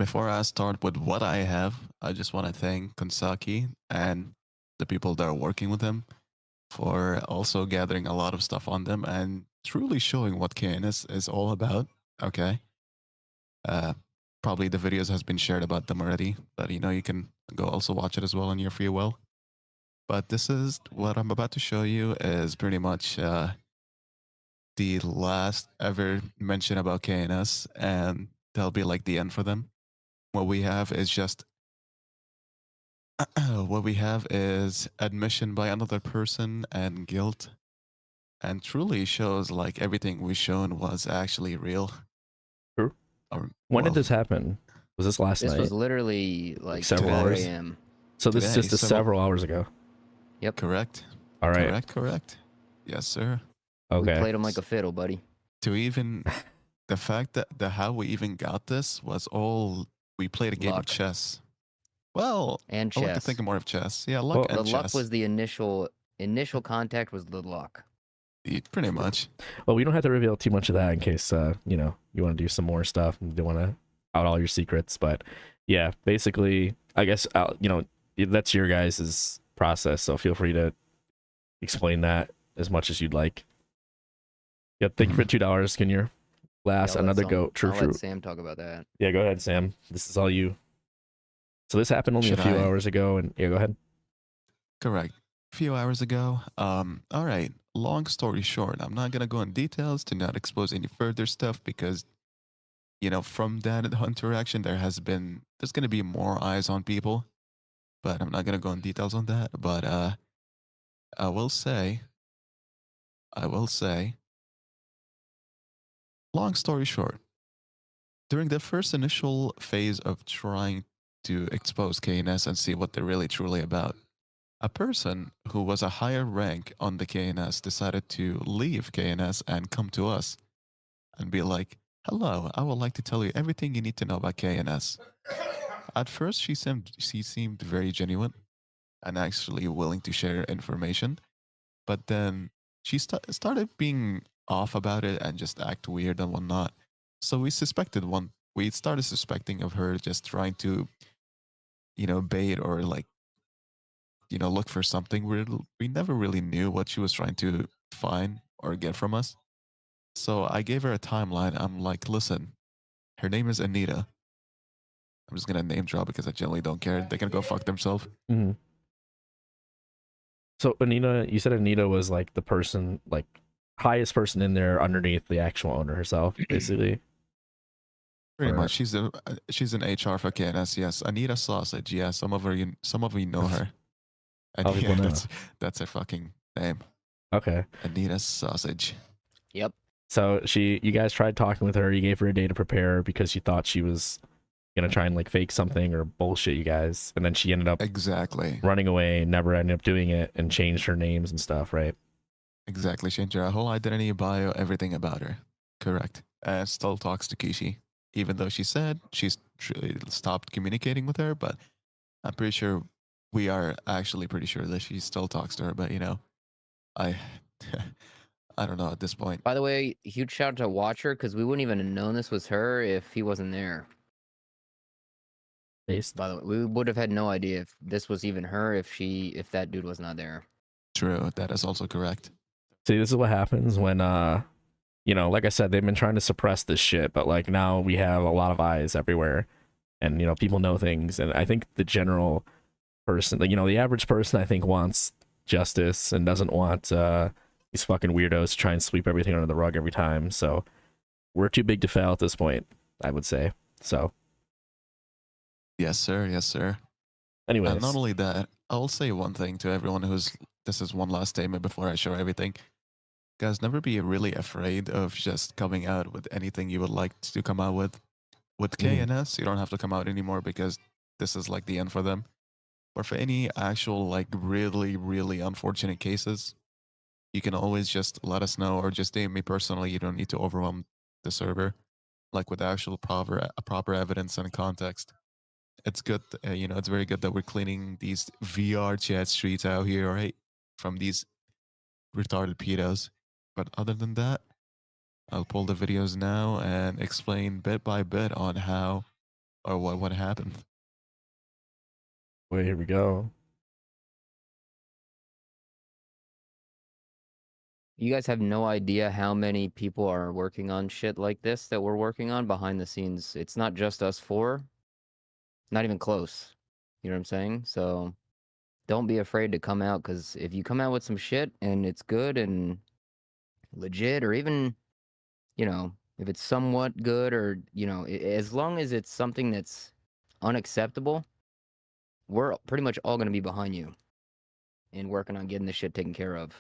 before I start with what I have, I just want to thank Konsaki and the people that are working with him for also gathering a lot of stuff on them and truly showing what KNS is all about. Okay. Uh, Probably the videos has been shared about them already, but you can go also watch it as well on your free will. But this is what I'm about to show you is pretty much the last ever mention about KNS, and that'll be like the end for them. What we have is just what we have is admission by another person and guilt, and truly shows like everything we've shown was actually real. True. Or, When did well, this happen? Was this last This night? was literally like several 4 hours? a.m. So this is today, just several hours ago. Yep. Correct. All right. Correct. Yes, sir. Okay. We played him like a fiddle, buddy. To even the fact that the how we even got this was all we played a game of Luck. chess. Well, And I like to chess. think more of chess. Yeah, luck Well, and The chess. luck was the initial contact was the luck. Pretty much. Well, we don't have to reveal too much of that in case you want to do some more stuff and you don't want to out all your secrets. But yeah, basically, I guess that's your guys' process. So feel free to explain that as much as you'd like. Yep. Thank you for $2. Can your last I'll let another Sam- go? True. I'll let Sam talk about that. Yeah, go ahead, Sam. This is all you. So this happened only Should a few I? hours ago, and yeah, go ahead. Correct. A few hours ago. All right. Long story short, I'm not gonna go in details to not expose any further stuff because, from that interaction, there's gonna be more eyes on people, but I'm not gonna go in details on that. But I will say, long story short, during the first initial phase of trying to expose KNS and see what they're really truly about, a person who was a higher rank on the KNS decided to leave KNS and come to us and be like, "Hello, I would like to tell you everything you need to know about KNS." At first, she seemed very genuine and actually willing to share information, but then she started being off about it and just act weird and whatnot. So we started suspecting of her just trying to, bait or like look for something. We never really knew what she was trying to find or get from us. So I gave her a timeline. I'm like, listen, her name is Anita. I'm just gonna name drop because I generally don't care. They can go fuck themselves. Mm-hmm. So Anita, you said Anita was like the person, like highest person in there underneath the actual owner herself, basically. Pretty much, she's an HR for KNS. Yes, Anita Sausage. Yeah, some of you know her. And People know. That's her fucking name. Okay. Anita Sausage. Yep. So you guys tried talking with her. You gave her a day to prepare because you thought she was gonna try and like fake something or bullshit you guys, and then she ended up exactly running away, never ended up doing it, and changed her names and stuff, right? Exactly, changed her whole identity, bio, everything about her. Correct. Still talks to Kishi, even though she said she's stopped communicating with her. But I'm pretty sure we are actually pretty sure that she still talks to her. But I I don't know at this point. By the way, huge shout out to Watcher because we wouldn't even have known this was her if he wasn't there. By the way, we would have had no idea if this was even her if that dude was not there. True, that is also correct. See, this is what happens when like I said, they've been trying to suppress this shit, but like now we have a lot of eyes everywhere, and people know things, and I think the general person, the average person, I think wants justice and doesn't want these fucking weirdos to try and sweep everything under the rug every time. So we're too big to fail at this point, I would say. So. Yes, sir. Yes, sir. Anyways. And not only that, I'll say one thing to everyone this is one last statement before I show everything. Guys, never be really afraid of just coming out with anything you would like to come out with. With KNS, you don't have to come out anymore because this is like the end for them. Or for any actual like really, really unfortunate cases, you can always just let us know or just DM me personally. You don't need to overwhelm the server, like with actual proper evidence and context. It's good, it's very good that we're cleaning these VR chat streets out here, right? From these retarded pedos. But other than that, I'll pull the videos now and explain bit by bit on how or what happened? Wait, here we go. You guys have no idea how many people are working on shit like this that we're working on behind the scenes. It's not just us four. Not even close. You know what I'm saying? So don't be afraid to come out, because if you come out with some shit and it's good and legit, or even, you know, if it's somewhat good, or, you know, as long as it's something that's unacceptable, we're pretty much all going to be behind you and working on getting this shit taken care of.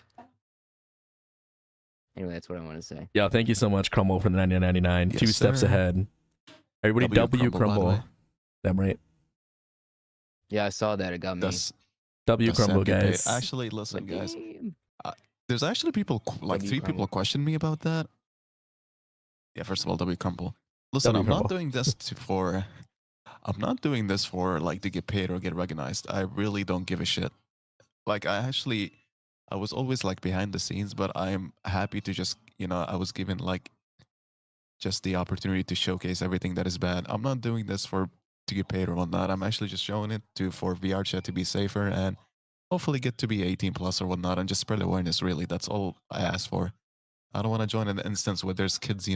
Anyway, that's what I want to say. Yeah, thank you so much, Crumble, for the 1999. Yes, 2 steps sir. ahead. Everybody, W Crumble, by the Crumble. way. Damn right. Yeah, I saw that. It got me. Does W Sam Crumble, get paid? guys. Actually, listen, But guys. damn. There's actually people like W 3 Crumble. people question me about that. Yeah, first of all, W Crumble. Listen, W I'm Crumble. not doing this for. I'm not doing this for like to get paid or get recognized. I really don't give a shit. Like I was always like behind the scenes, but I'm happy to just I was given like just the opportunity to showcase everything that is bad. I'm not doing this for to get paid or whatnot. I'm actually just showing it for VR chat to be safer and hopefully get to be 18 plus or whatnot and just spread awareness. Really, that's all I ask for. I don't want to join an instance where there's kids,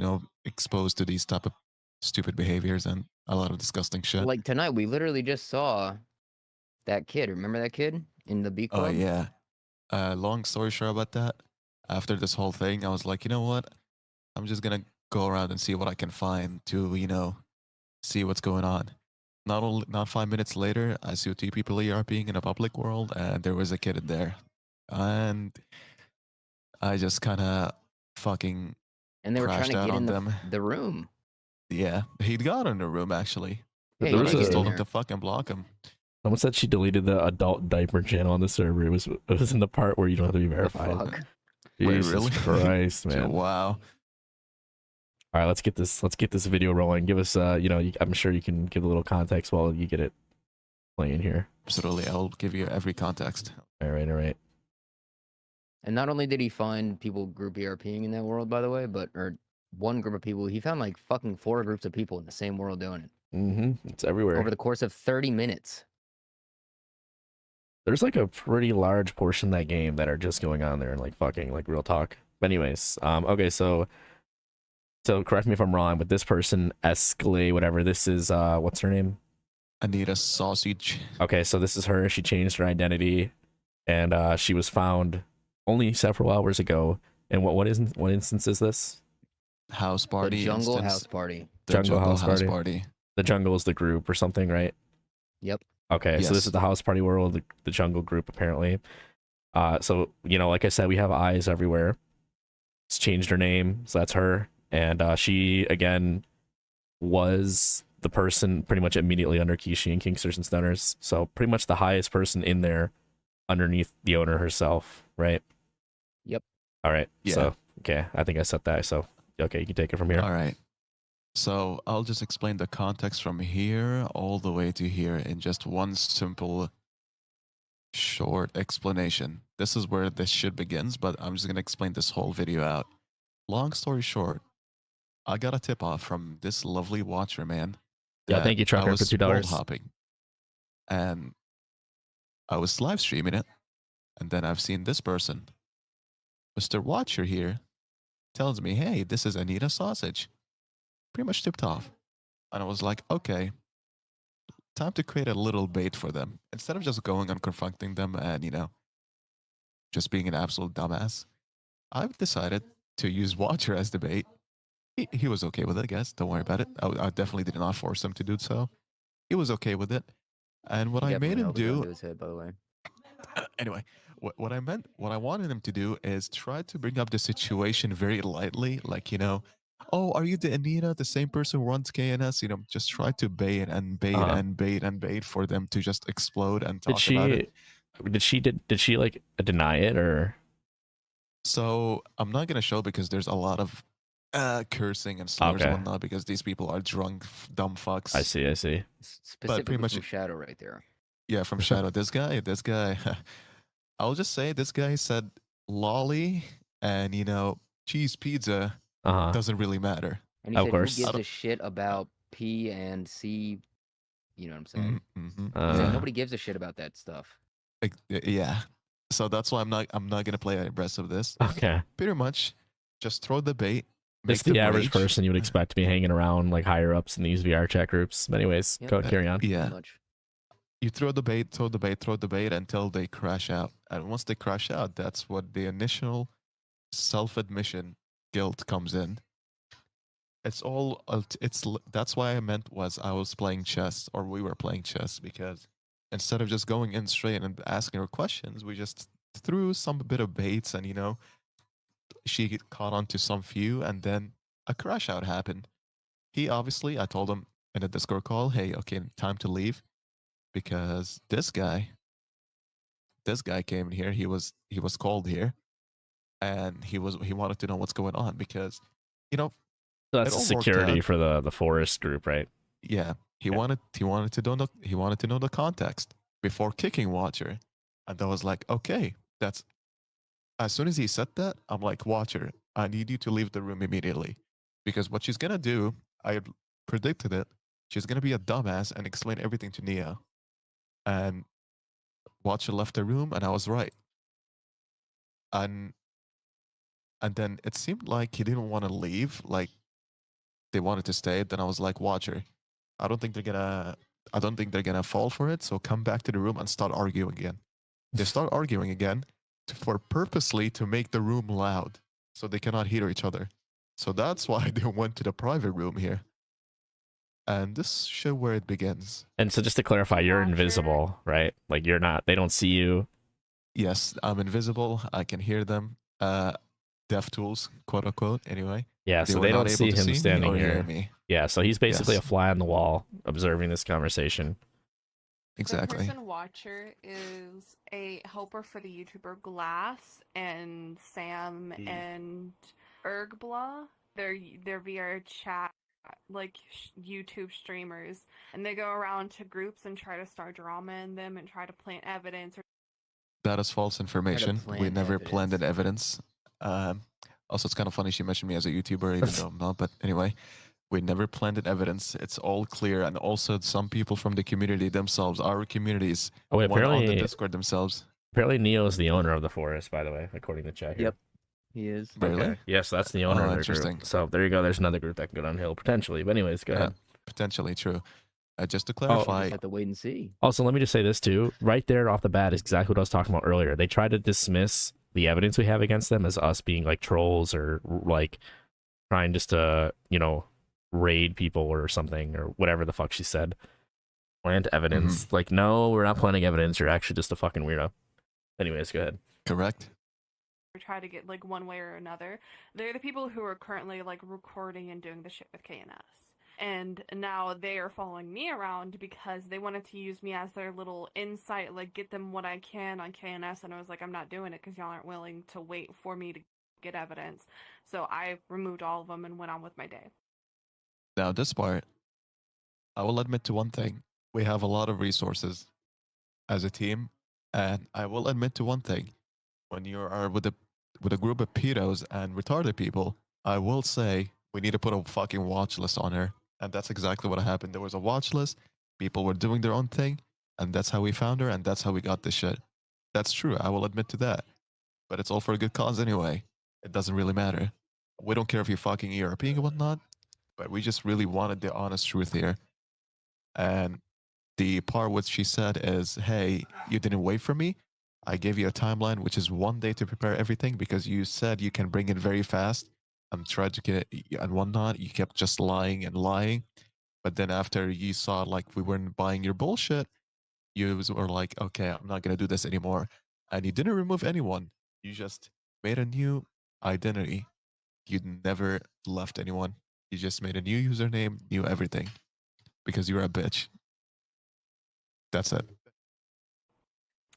exposed to these type of stupid behaviors and a lot of disgusting shit. Like tonight, we literally just saw that kid. Remember that kid in the B Oh Club? yeah. Long story short about that. After this whole thing, I was like, you know what? I'm just gonna go around and see what I can find to, see what's going on. Not 5 minutes later, I see 2 people ERPing in a public world, and there was a kid in there, and I just kind of fucking And they were trying crashed to out get on in them. the room. Yeah, he got in the room actually, Yeah, There you but I was did get just in told a him there. to fucking block him. Someone said she deleted the adult diaper channel on the server. It was in the part where you don't have to be The verified. fuck? Wait, Jesus really? Christ, man. Wow. All right, let's get this video rolling. Give us I'm sure you can give a little context while you get it playing here. Absolutely, I'll give you every context. All right. And not only did he find people group ERPing in that world, by the way, or one group of people, he found like fucking 4 groups of people in the same world doing it It's everywhere. over the course of 30 minutes. There's like a pretty large portion of that game that are just going on there and like fucking like real talk. But anyways, okay, so correct me if I'm wrong, but this person, Escalade, whatever, this is what's her name? Anita Sausage. Okay, so this is her. She changed her identity, and she was found only several hours ago. And what instance is this? House party. The Jungle instance. House Party. The Jungle House Party. Party. The Jungle is the group or something, right? Yep. Okay, so this Yes. is the House Party world, the Jungle group apparently. So like I said, we have eyes everywhere. It's changed her name, so that's her, and she again was the person pretty much immediately under Kishi and Kingsters and Stoners. So pretty much the highest person in there underneath the owner herself, right? Yep. All right. Yeah. So, okay, I think I set that. So, okay, you can take it from here. All right. So I'll just explain the context from here all the way to here in just one simple, short explanation. This is where this shit begins, but I'm just going to explain this whole video out. Long story short, I got a tip off from this lovely watcher, man. Yeah, thank you, Trucker, I was for $2. hopping, and I was live streaming it, and then I've seen this person, Mr. Watcher here, tells me, "Hey, this is Anita Sausage." Pretty much tipped off, and I was like, "Okay, time to create a little bait for them instead of just going and confronting them and just being an absolute dumbass." I've decided to use Watcher as the bait. He was okay with it, I guess. Don't worry about it. I definitely did not force him to do so. He was okay with it. And what I made him do, his head, by the way. anyway, what I wanted him to do is try to bring up the situation very lightly, like, "Oh, are you the Anita, the same person who runs KNS?" Just try to bait and bait Uh-huh. and bait and bait for them to just explode and talk Did about it. did she like deny it or? So I'm not gonna show because there's a lot of cursing and slurs Okay. and whatnot because these people are drunk, dumb fucks. I see. Specifically much- from Shadow right there. Yeah, from Shadow. This guy. I'll just say this guy said lolly and cheese pizza Uh-huh. doesn't really matter. And he Of said, course. who gives a shit about P and C You know what I'm saying? Mm-hmm. He's like, Yeah. nobody gives a shit about that stuff. Yeah. So that's why I'm not gonna play the rest of this. Okay. Pretty much, just throw the bait, Just make the them average rage. person you would expect to be hanging around like higher ups in these VR chat groups. But anyways, Yep. go carry on. Yeah. Pretty much. You throw the bait, throw the bait, throw the bait until they crash out. And once they crash out, that's what the initial self-admission guilt comes in. It's all that's why I meant was I was playing chess, or we were playing chess, because instead of just going in straight and asking her questions, we just threw some bit of baits, and she caught on to some few, and then a crash out happened. He obviously, I told him in a Discord call, hey, okay, time to leave, because this guy came in here. He was called here, and he wanted to know what's going on, because So that's it the all worked security out. for the forest group, right? Yeah, he Yeah. wanted to know the context before kicking Watcher, and I was like, okay, that's. As soon as he said that, I'm like, Watcher, I need you to leave the room immediately, because what she's gonna do, I predicted it. She's gonna be a dumbass and explain everything to Nia, and Watcher left the room, and I was right. And then it seemed like he didn't want to leave, like they wanted to stay. Then I was like, Watcher, I don't think they're gonna fall for it. So come back to the room and start arguing again. They start arguing again for purposely to make the room loud so they cannot hear each other. So that's why they went to the private room here. And this show where it begins. And so just to clarify, you're Watcher. invisible, right? Like you're not. They don't see you. Yes, I'm invisible. I can hear them. Deaf tools, quote unquote. Anyway, Yeah. they So were they not don't able see to him see me standing or hear here. me. Yeah. So he's basically Yes. a fly on the wall observing this conversation. Exactly. The person Watcher is a helper for the YouTuber Glass and Sam and Ergbla. They're VR chat like YouTube streamers, and they go around to groups and try to start drama in them and try to plant evidence. That is false information. We plant never evidence. planted evidence. Also, it's kind of funny she mentioned me as a YouTuber, even though I'm not. But anyway, we never planted evidence. It's all clear. And also, some people from the community themselves, our communities, Oh wait, went on the apparently Discord themselves. Neo is the owner of the forest, by the way, according to chat here. Yep. He is. Really? Okay. Yes, that's the owner Oh, of the interesting. group. So there you go. There's another group that can go downhill potentially. But anyways, go ahead. Potentially true. Just to We clarify, just have to wait and see. Also, let me just say this too. Right there off the bat is exactly what I was talking about earlier. They try to dismiss the evidence we have against them as us being like trolls or like trying just to, raid people or something or whatever the fuck she said. Plant evidence. Like, no, we're not planting evidence. You're actually just a fucking weirdo. Anyways, go ahead. correct? Try to get like one way or another. They're the people who are currently like recording and doing the shit with KNS. And now they are following me around because they wanted to use me as their little insight, like get them what I can on KNS. And I was like, I'm not doing it because y'all aren't willing to wait for me to get evidence. So I removed all of them and went on with my day. Now, this part, I will admit to one thing. We have a lot of resources as a team. And I will admit to one thing. When you are with a group of pedos and retarded people, I will say we need to put a fucking watch list on her. And that's exactly what happened. There was a watch list. People were doing their own thing. And that's how we found her. And that's how we got this shit. That's true. I will admit to that. But it's all for a good cause anyway. It doesn't really matter. We don't care if you're fucking European or whatnot. But we just really wanted the honest truth here. And the part which she said is, hey, you didn't wait for me. I gave you a timeline, which is 1 day to prepare everything because you said you can bring it very fast and tried to get it and whatnot. You kept just lying and lying. But then after you saw like we weren't buying your bullshit, you were like, okay, I'm not going to do this anymore. And you didn't remove anyone. You just made a new identity. You never left anyone. You just made a new username, new everything because you're a bitch. That's it.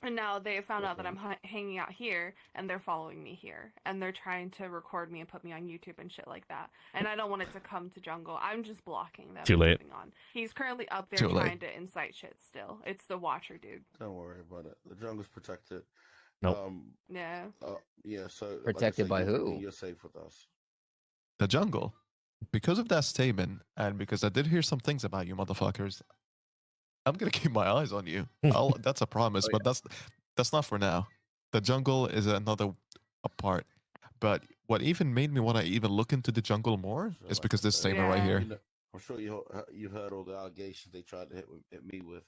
And now they found out that I'm hanging out here, and they're following me here, and they're trying to record me and put me on YouTube and shit like that. And I don't want it to come to Jungle. I'm just blocking them. Too late. On. He's currently up there Too late. trying to incite shit still. It's the Watcher dude. Don't worry about it. The jungle's protected. Nope. Yeah. Yeah. So Protected by who? You're safe with us. The jungle. Because of that statement, and because I did hear some things about you motherfuckers, I'm gonna keep my eyes on you. That's a promise, Oh, but that's not for now. The jungle is another part. But what even made me want to even look into the jungle more So, is like because I this said, statement right Yeah. here. you know, I'm sure you've heard all the allegations they tried to hit me with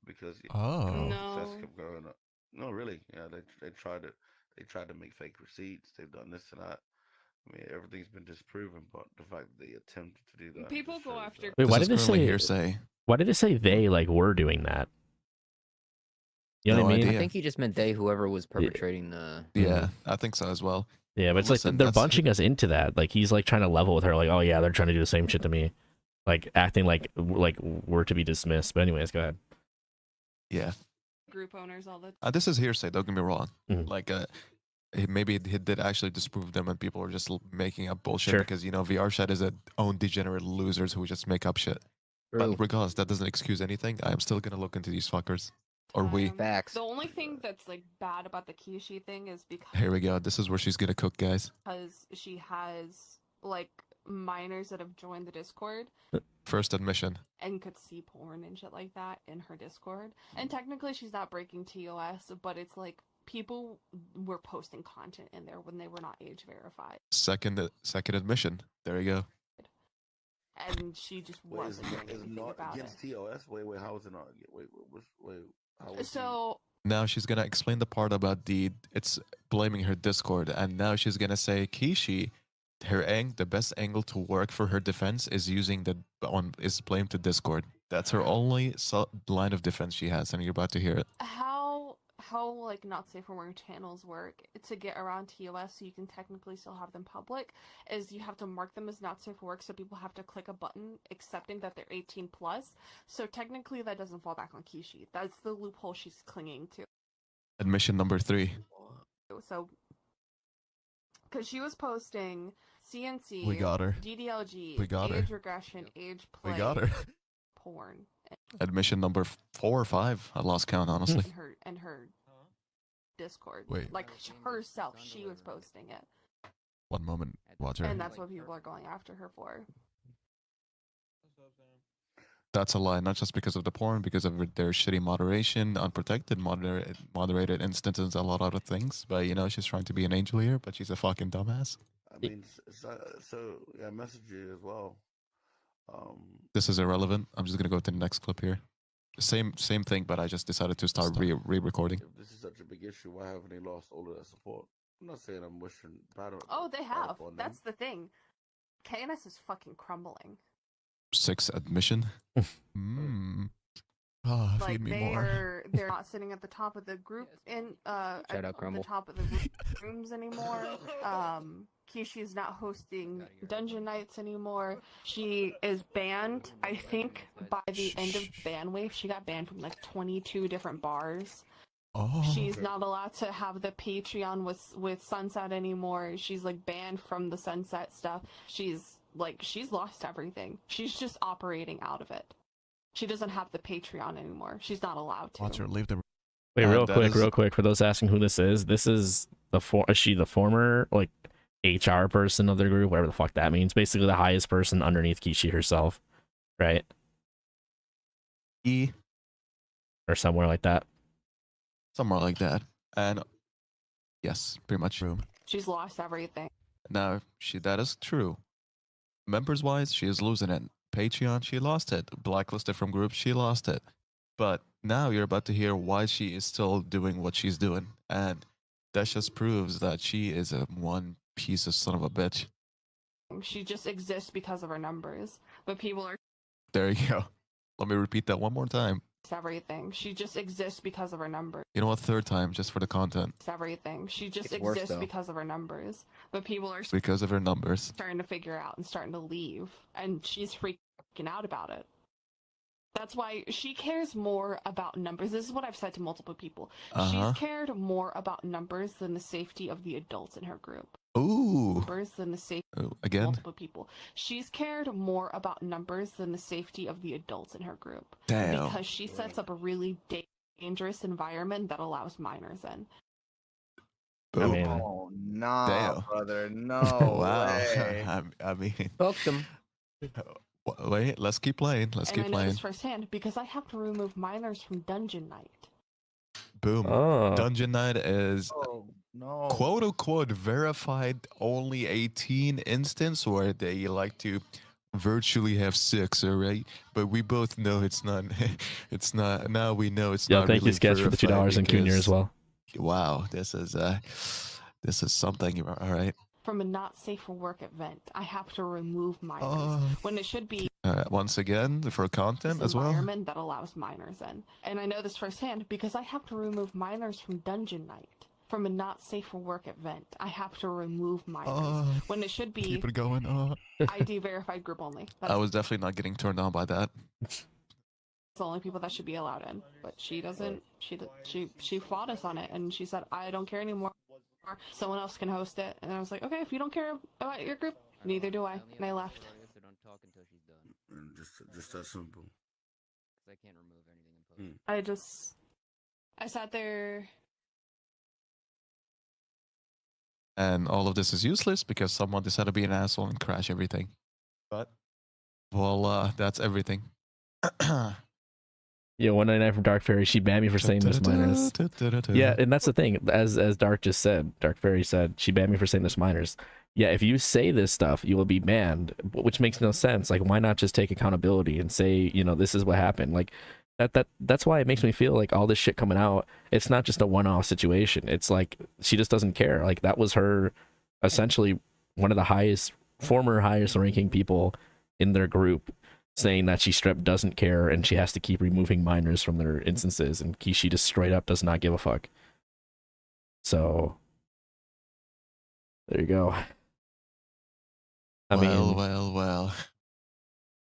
because Oh. success No. kept going up. No, really, yeah, they tried to make fake receipts. They've done this and that. I mean, everything's been disproven, but the fact that they attempted to do that. People just go shows after- that- Wait, This why is did it currently say hearsay. Why did it say they like were doing that? You know No what I mean? idea. I think he just meant they, whoever was perpetrating the. Yeah, I think so as well. Yeah, but it's Listen, like they're that's bunching us into that. Like he's like trying to level with her. Like, oh yeah, they're trying to do the same shit to me. Like acting like we're to be dismissed. But anyways, go ahead. Yeah. Group owners all the This is hearsay. Don't get me wrong. Mhm. Like, maybe he did actually disprove them, and people are just making up bullshit Sure. because VR Shed is a own degenerate losers who just make up shit. True. But regardless, that doesn't excuse anything. I am still gonna look into these fuckers. Or we. time. Facts. The only thing that's like bad about the Kishi thing is Here we go. This is where she's gonna cook, guys. because she has like minors that have joined the Discord First admission. and could see porn and shit like that in her Discord. And technically she's not breaking TOS, but it's like people were posting content in there when they were not age verified. Second admission. There you go. And she just Wait, wasn't doing is anything not about it. against TOS? Wait, how is it not? Wait, how is So Now she's gonna explain the part about it's blaming her Discord, and now she's gonna say Kishi, the best angle to work for her defense is using is blame to Discord. That's her only line of defense she has, and you're about to hear it. how like not safe for work channels work to get around TOS so you can technically still have them public is you have to mark them as not safe for work, so people have to click a button accepting that they're 18 plus. So technically that doesn't fall back on Kishi. That's the loophole she's clinging to. Admission number 3. So because she was posting CNC, We got her. DDLG, We got her. age regression, age play, We got her. porn, Admission number 4 or 5. I lost count, honestly. and her Discord. Wait. Like herself, she was posting it. One moment, Watcher. And that's what people are going after her for. That's a lie, not just because of the porn, because of their shitty moderation, unprotected moderated instances, a lot of other things. But she's trying to be an angel here, but she's a fucking dumbass. I mean, so yeah, message you as well. This is irrelevant. I'm just gonna go to the next clip here. Same thing, but I just decided to start re-recording. If this is such a big issue, why haven't they lost all of that support? I'm not saying I'm wishing bad on. Oh, they bad have. upon them. That's the thing. KNS is fucking crumbling. 6 admission. Like Feed me more. they're not sitting at the top of the group Shout out at Crumble. the top of the rooms anymore. Kishi's not hosting dungeon nights anymore. She is banned. I think by the end of ban wave, she got banned from like 22 different bars. Oh, She's not allowed to have the Patreon with Sunset anymore. She's like banned from the Sunset stuff. She's lost everything. She's just operating out of it. She doesn't have the Patreon anymore. She's not allowed to. Watcher, leave the. Wait, real that quick, for those asking who this is is she the former like HR person of the group, whatever the fuck that means. Basically the highest person underneath Kishi herself, right? E, Or somewhere like that. somewhere like that, and yes, pretty much. She's lost everything. Now, that is true. Members wise, she is losing it. Patreon, she lost it. Blacklisted from groups, she lost it. But now you're about to hear why she is still doing what she's doing. And that just proves that she is a one piece of son of a bitch. She just exists because of her numbers. But people are There you go. Let me repeat that one more time. everything. She just exists because of her numbers. You know what? Third time, just for the content. Everything. She just It's worse, exists though. because of her numbers. But people are Because of her numbers. starting to figure out and starting to leave. And she's freaking out about it. That's why she cares more about numbers. This is what I've said to multiple people. Uh-huh. She's cared more about numbers than the safety of the adults in her group. Ooh. Numbers than the safety of Again? multiple people. She's cared more about numbers than the safety of the adults in her group. Damn. Because she sets up a really dangerous environment that allows minors in. I Boom. mean, Oh, nah, Damn. brother. No Wow. way. I mean, Fuck them. Wait, let's keep playing. Let's And keep I know playing. this firsthand because I have to remove minors from Dungeon Night. Boom. Oh, Dungeon Night is Oh no. quote unquote verified only 18 instance where they like to virtually have sex, all right? But we both know it's not. It's not. Now we know it's yeah. not Thank really you, Sketch, for the verified $2 and Cunyer as because well. wow, this is something. All right. From a not safe for work event, I have to remove minors Oh. when it should be Once again, for content this as well. environment that allows minors in. And I know this firsthand because I have to remove minors from Dungeon Night. From a not safe for work event, I have to remove minors when it should be Keep it going. ID verified group only. I That's was definitely not getting turned on by that. the only people that should be allowed in. But she doesn't. She fought us on it, and she said, "I don't care anymore. Someone else can host it." And I was like, "Okay, if you don't care about your group, neither do I." And I left. Don't talk until she's done. And just that simple. Because I can't remove anything in post. I sat there. And all of this is useless because someone decided to be an asshole and crash everything. But voila, that's everything. Yeah, 199 from Dark Fairy. She banned me for saying there's minors. Yeah, and that's the thing. As Dark just said, Dark Fairy said she banned me for saying there's minors. Yeah, if you say this stuff, you will be banned, which makes no sense. Like, why not just take accountability and say, you know, this is what happened? Like, that's why it makes me feel like all this shit coming out, it's not just a one-off situation. It's like she just doesn't care. Like, that was her, essentially one of the former highest ranking people in their group, saying that she straight doesn't care and she has to keep removing minors from their instances, and Kishi just straight up does not give a fuck. So there you go. I mean, well.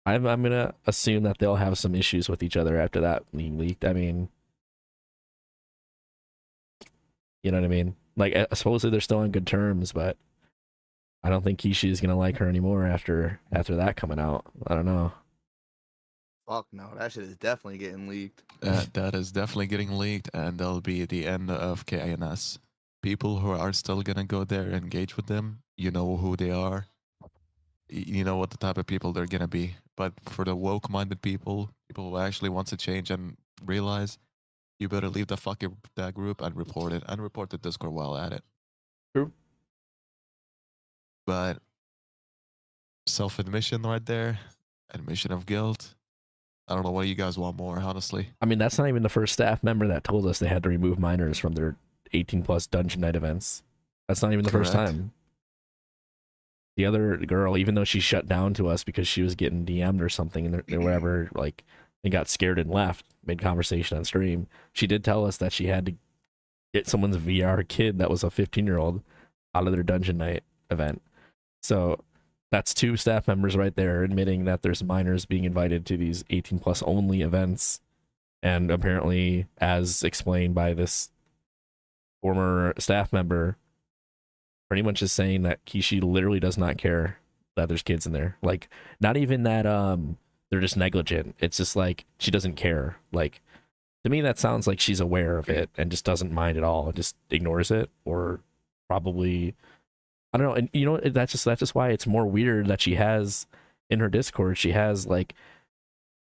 I'm gonna assume that they'll have some issues with each other after that being leaked. I mean, you know what I mean? Like, supposedly they're still on good terms, but I don't think Kishi is gonna like her anymore after that coming out. I don't know. Fuck no, that shit is definitely getting leaked. That is definitely getting leaked, and that'll be the end of KNS. People who are still gonna go there and engage with them, you know who they are. You know what the type of people they're gonna be. But for the woke-minded people who actually want to change and realize, you better leave the fucking that group and report it, and report the Discord while at it. True. But self-admission right there, admission of guilt. I don't know what you guys want more, honestly. I mean, that's not even the first staff member that told us they had to remove minors from their 18+ Dungeon Night events. That's not even the first Correct. time. The other girl, even though she shut down to us because she was getting DM'd or something or whatever, like, and got scared and left, mid conversation on stream, she did tell us that she had to get someone's VR kid that was a 15-year-old out of their Dungeon Night event. So that's 2 staff members right there admitting that there's minors being invited to these 18+ only events. And apparently, as explained by this former staff member, pretty much is saying that Kishi literally does not care that there's kids in there. Like, not even that they're just negligent. It's just like she doesn't care. Like, to me, that sounds like she's aware of it and just doesn't mind at all and just ignores it, or probably, I don't know. And you know, that's just why it's more weird that she has in her Discord, she has like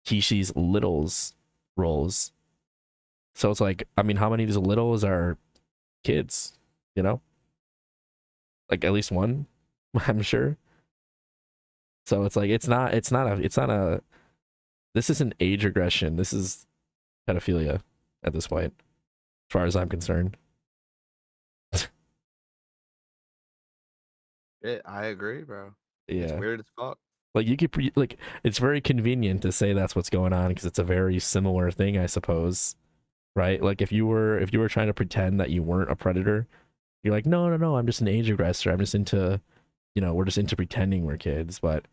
Kishi's littles roles. So it's like, I mean, how many of these littles are kids? You know, like at least one, I'm sure. So it's like it's not a this isn't age regression. This is pedophilia at this point, as far as I'm concerned. I agree, bro. Yeah. It's weird as fuck. Like, you could like, it's very convenient to say that's what's going on because it's a very similar thing, I suppose, right? Like, if you were trying to pretend that you weren't a predator, you're like, no, I'm just an age aggressor. I'm just into, you know, we're just into pretending we're kids. But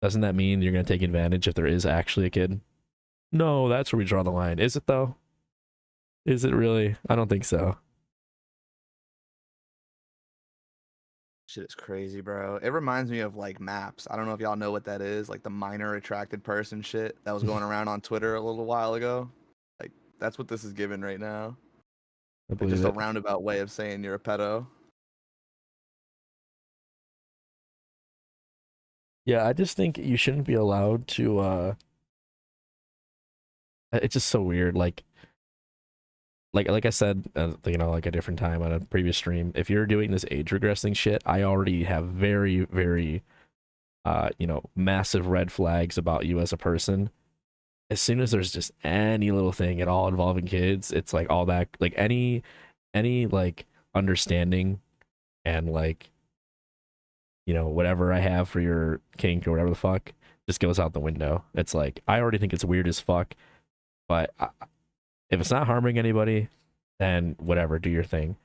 doesn't that mean you're gonna take advantage if there is actually a kid? No, that's where we draw the line. Is it though? Is it really? I don't think so. Shit is crazy, bro. It reminds me of like maps. I don't know if y'all know what that is, like the minor attracted person shit that was going around on Twitter a little while ago. Like, that's what this is giving right now. I Like, believe just a it. roundabout way of saying you're a pedo. Yeah, I just think you shouldn't be allowed to. It's just so weird. Like I said, like a different time on a previous stream. If you're doing this age regressing shit, I already have very, very, massive red flags about you as a person. As soon as there's just any little thing at all involving kids, it's like all that, like any like understanding and like, whatever I have for your kink or whatever the fuck just goes out the window. It's like, I already think it's weird as fuck, but if it's not harming anybody, then whatever, do your thing.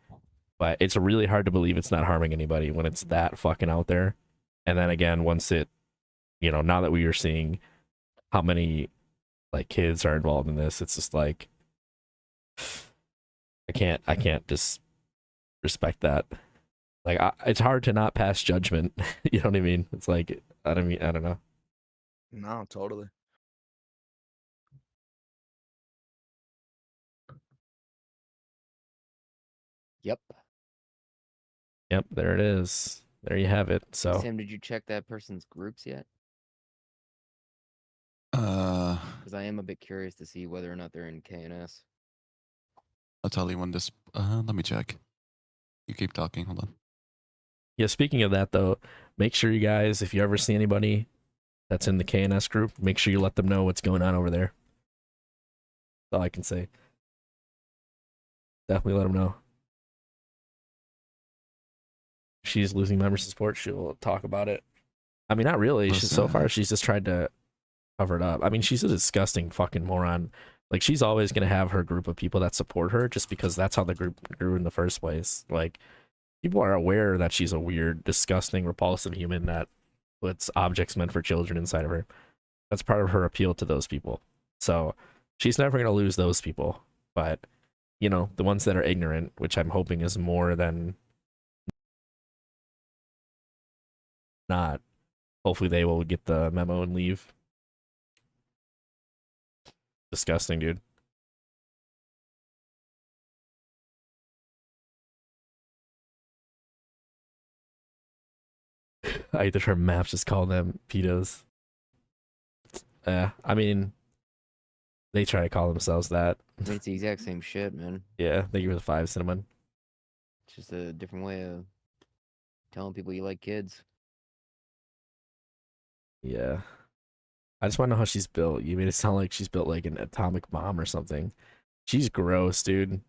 But it's really hard to believe it's not harming anybody when it's that fucking out there. And then again, once it, now that we are seeing how many like kids are involved in this, it's just like I can't just respect that. Like it's hard to not pass judgment. You know what I mean? It's like I don't know. No, totally. Yep. Yep, there it is. There you have it. So Sam, did you check that person's groups yet? Uh, Because I am a bit curious to see whether or not they're in KNS. I'll tell you when this. Let me check. You keep talking. Hold on. yeah, speaking of that though, make sure you guys, if you ever see anybody that's in the KNS group, make sure you let them know what's going on over there. That's all I can say. Definitely let them know. She's losing member support, she'll talk about it. I mean, not really. So far, she's just tried to cover it up. I mean, she's a disgusting fucking moron. Like, she's always going to have her group of people that support her just because that's how the group grew in the first place. Like, people are aware that she's a weird, disgusting, repulsive human that puts objects meant for children inside of her. That's part of her appeal to those people. So, she's never going to lose those people. But, the ones that are ignorant, which I'm hoping is more than not, hopefully they will get the memo and leave. Disgusting, dude. I hate the term maps, just call them pedos. I mean, they try to call themselves that. I mean, it's the exact same shit, man. Yeah, thank you for the 5, Cinnamon. It's just a different way of telling people you like kids. Yeah. I just want to know how she's built. You made it sound like she's built like an atomic bomb or something. She's gross, dude.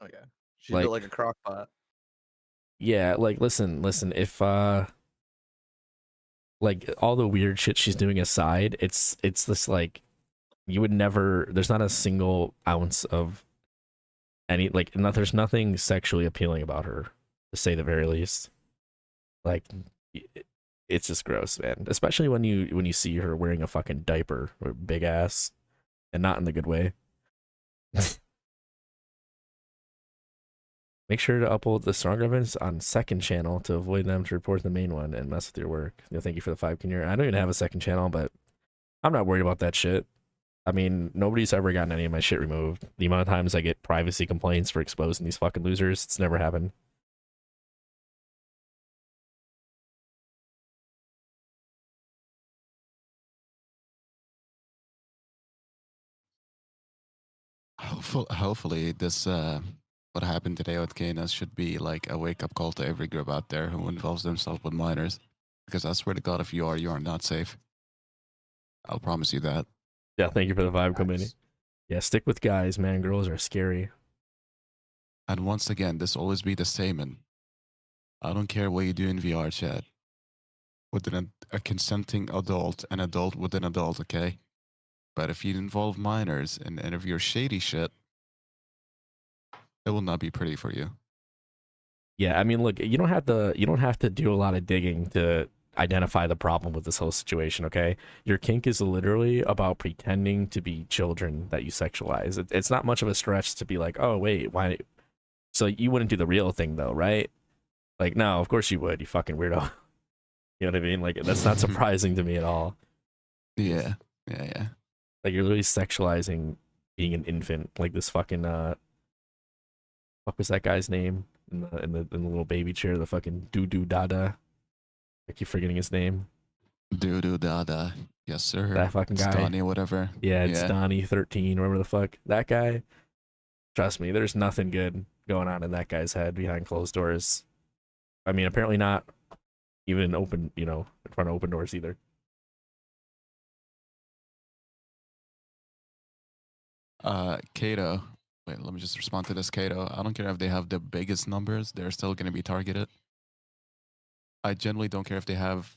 Oh yeah, she's Like- built like a crock pot. Yeah, like listen, if like all the weird shit she's doing aside, it's this like you would never, there's not a single ounce of any like there's nothing sexually appealing about her, to say the very least. Like it's just gross, man. Especially when you see her wearing a fucking diaper or big ass, and not in the good way. Make sure to upload the stronger evidence on second channel to avoid them to report the main one and mess with your work. Thank you for the 5 Kinnear. I don't even have a second channel, but I'm not worried about that shit. I mean, nobody's ever gotten any of my shit removed. The amount of times I get privacy complaints for exposing these fucking losers, it's never happened. Hopefully, this what happened today with KNS should be like a wake up call to every group out there who involves themselves with minors. Because I swear to God, if you are not safe. I'll promise you that. Yeah, thank you for the vibe, committee. Nice. Yeah, stick with guys, man. Girls are scary. And once again, this always be the statement. I don't care what you do in VR chat. With a consenting adult, an adult with an adult, okay? But if you involve minors in any of your shady shit, it will not be pretty for you. Yeah, I mean, look, you don't have to do a lot of digging to identify the problem with this whole situation, okay? Your kink is literally about pretending to be children that you sexualize. It's not much of a stretch to be like, oh, wait, why? So you wouldn't do the real thing, though, right? Like, no, of course you would, you fucking weirdo. You know what I mean? Like, that's not surprising to me at all. Yeah. Like, you're literally sexualizing being an infant. Like this fucking, what was that guy's name in the little baby chair? The fucking doo-doo dada. I keep forgetting his name. Doo Dada. Yes, sir. That fucking guy. Donnie, whatever. Yeah, it's Donnie 13, whatever the fuck. That guy. Trust me, there's nothing good going on in that guy's head behind closed doors. I mean, apparently not even open, in front of open doors either. Kato. Wait, let me just respond to this, Kato. I don't care if they have the biggest numbers, they're still going to be targeted. I generally don't care if they have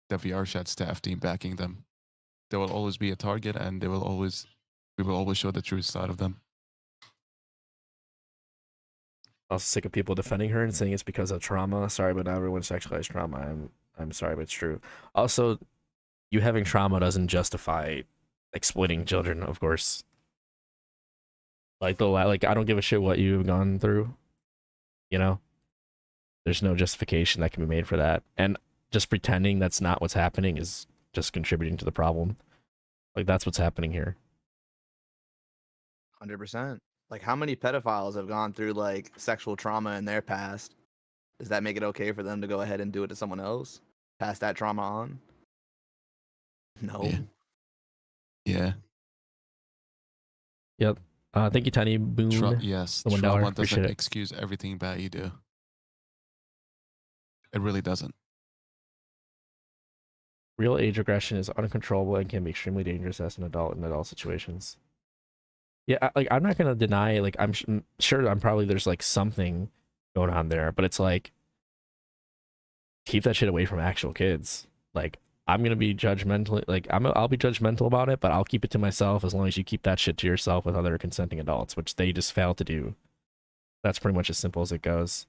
the VR chat staff team backing them. There will always be a target, and we will always show the true side of them. I'm sick of people defending her and saying it's because of trauma. Sorry, but not everyone sexualized trauma. I'm sorry, but it's true. Also, you having trauma doesn't justify exploiting children, of course. I don't give a shit what you've gone through. There's no justification that can be made for that. And just pretending that's not what's happening is just contributing to the problem. Like, that's what's happening here. 100%. Like, how many pedophiles have gone through like sexual trauma in their past? Does that make it okay for them to go ahead and do it to someone else? Pass that trauma on? No. Yeah. Yep. Thank you, Tiny Boon. Yes, the $1. trauma Appreciate doesn't it. excuse everything bad you do. It really doesn't. Real age regression is uncontrollable and can be extremely dangerous as an adult in adult situations. Yeah, I'm not gonna deny. Like, I'm sure there's like something going on there, but it's like, keep that shit away from actual kids. Like, I'm gonna be judgmental. Like, I'll be judgmental about it, but I'll keep it to myself as long as you keep that shit to yourself with other consenting adults, which they just fail to do. That's pretty much as simple as it goes.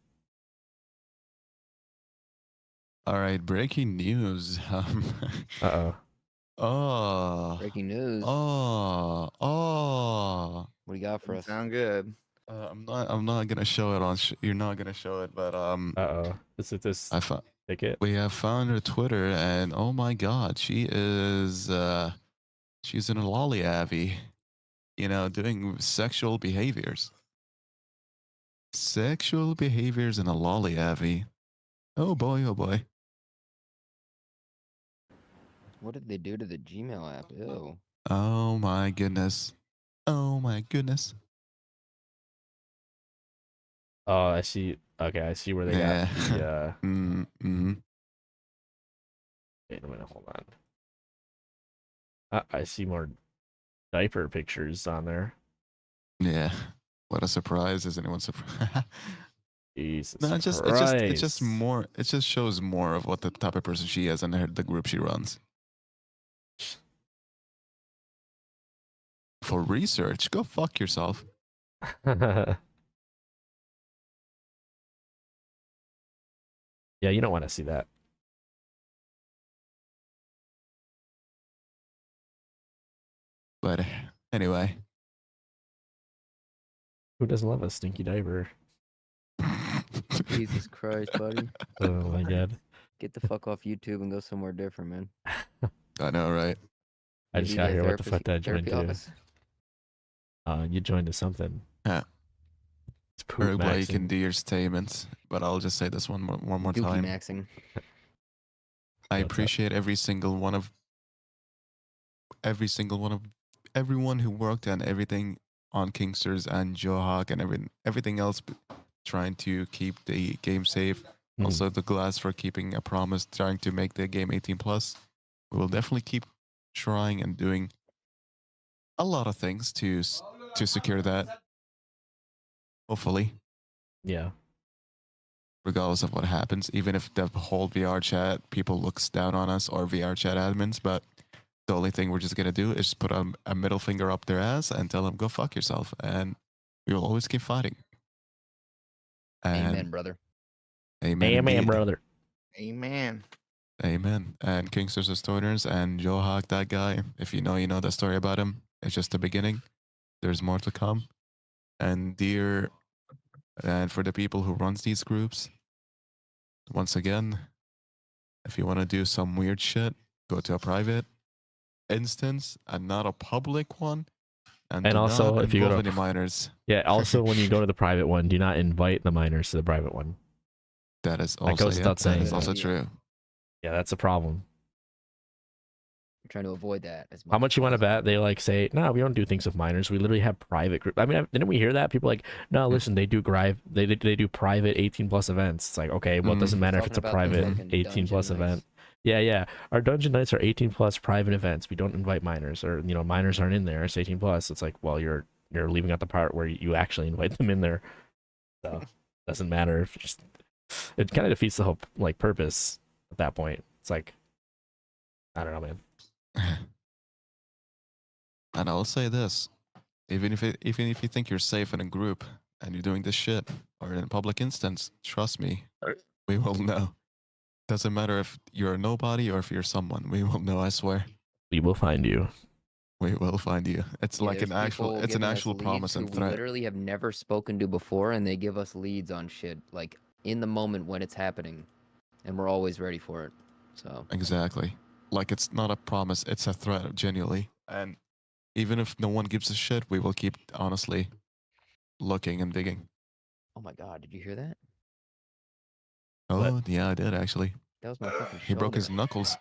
All right, breaking news. Uh-oh. Oh. Breaking news. Oh. What do you got for us? Sound good. I'm not gonna show it on. You're not gonna show it, but Uh-oh. Is it this ticket? We have found her Twitter, and oh my God, she's in a lolly avy, doing sexual behaviors. Sexual behaviors in a lolly avy. Oh boy, oh boy. What did they do to the Gmail app? Ew. Oh my goodness. Oh my goodness. Oh, I see. Okay, I see where they got the, mm-hmm. Wait a minute, hold on. I see more diaper pictures on there. Yeah. What a surprise. Is anyone surprised? Jesus No, Christ. it just shows more of what the type of person she is and the group she runs. For research, go fuck yourself. Yeah, you don't want to see that. But anyway. Who doesn't love a stinky diaper? Jesus Christ, buddy. Oh my God. Get the fuck off YouTube and go somewhere different, man. I know, right? I just got here. What the fuck did I join to? You joined to something. Yeah. It's poop maxing. You can do your statements, but I'll just say this one more time. Maxing. I appreciate every single one of everyone who worked on everything on Kingsters and Johawk and everything else, trying to keep the game safe. Also, the Glass for keeping a promise, trying to make the game 18+. We will definitely keep trying and doing a lot of things to secure that. Hopefully. Yeah. Regardless of what happens, even if the whole VR chat people looks down on us or VR chat admins, but the only thing we're just gonna do is put a middle finger up their ass and tell them go fuck yourself, and we will always keep fighting. And amen, brother. Amen, amen, brother. Amen. Amen. And Kingsters Distorters and Johawk, that guy, if you know the story about him. It's just the beginning. There's more to come. And for the people who runs these groups, once again, if you want to do some weird shit, go to a private instance and not a public one. And also, if you go to any minors. Yeah, also when you go to the private one, do not invite the minors to the private one. That is also, goes without saying. that is also true. Yeah, that's a problem. I'm trying to avoid that as much. How much as you want to possible. bet? They like say, no, we don't do things with minors. We literally have private group. I mean, didn't we hear that? People like, no, listen, they do they do private 18+ events. It's like, okay, well, it doesn't Mhm. matter if Talking it's a about the private fucking 18+ dungeon event. nights. Yeah, yeah. Our dungeon nights are 18+ private events. We don't invite minors, or minors aren't in there. It's 18+. It's like, well, you're leaving out the part where you actually invite them in there. So it doesn't matter. If it kind of defeats the whole like purpose at that point. It's like, I don't know, man. And I'll say this: even if you think you're safe in a group and you're doing this shit or in a public instance, trust me, we will know. Doesn't matter if you're a nobody or if you're someone. We will know. I swear. We will find you. We will find you. It's Yeah, like there's an actual. people It's an giving us actual leads promise who and we threat. literally have never spoken to before, and they give us leads on shit like in the moment when it's happening, and we're always ready for it. So Exactly. Like it's not a promise. It's a threat. Genuinely. And even if no one gives a shit, we will keep honestly looking and digging. oh my god, did you hear that? Oh yeah, I did actually. That was my fucking He broke shoulder. his knuckles.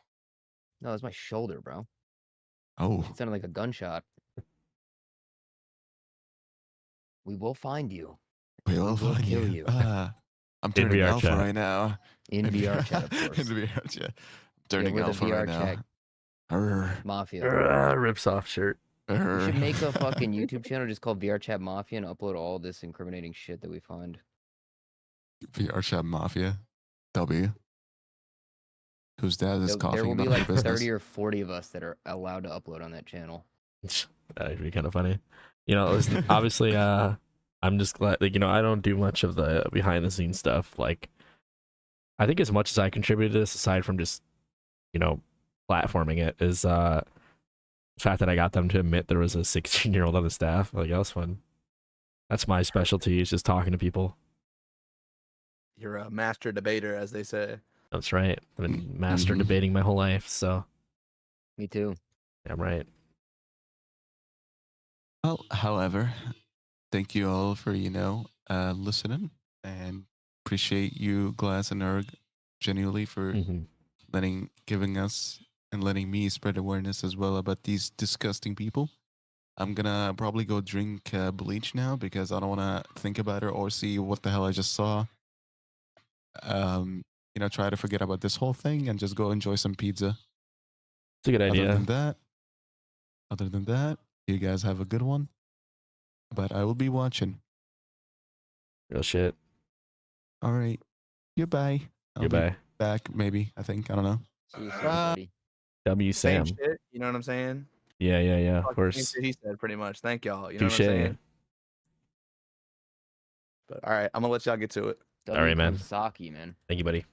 No, that was my shoulder, bro. Oh, It sounded like a gunshot. We will find you. we and will find kill you. you. I'm turning VR alpha chat. right now. In VR chat, of course. In VR chat. Turning we're the alpha VR right now. chat Mafia. Rips off shirt. We should make a fucking YouTube channel just called VR Chat Mafia and upload all this incriminating shit that we find. VR chat mafia. W. Whose dad is There coughing. will be None of like your business. 30 or 40 of us that are allowed to upload on that channel. That would be kind of funny. Listen, obviously, I'm just glad, like, I don't do much of the behind the scenes stuff. Like, I think as much as I contributed to this, aside from just, platforming it, is the fact that I got them to admit there was a 16-year-old on the staff. Like, that was fun. That's my specialty, is just talking to people. You're a master debater, as they say. That's right. I've been master debating my whole life, so. Me too. Yeah, I'm right. Well, however, thank you all for, listening, and appreciate you, Glass and Erg, genuinely for giving us and letting me spread awareness as well about these disgusting people. I'm gonna probably go drink bleach now because I don't want to think about it or see what the hell I just saw. Try to forget about this whole thing and just go enjoy some pizza. It's a good idea. Other than that, you guys have a good one. But I will be watching. Real shit. All right. Goodbye. I'll Goodbye. be back, maybe. I think. I don't know. See you soon, buddy. W Same Sam. shit, you know what I'm saying? Yeah. Of Same course. shit he said, pretty much. Thank y'all. You know Touche. what I'm saying? But all right, I'm gonna let y'all get to it. All right, man. Saki, man. Thank you, buddy.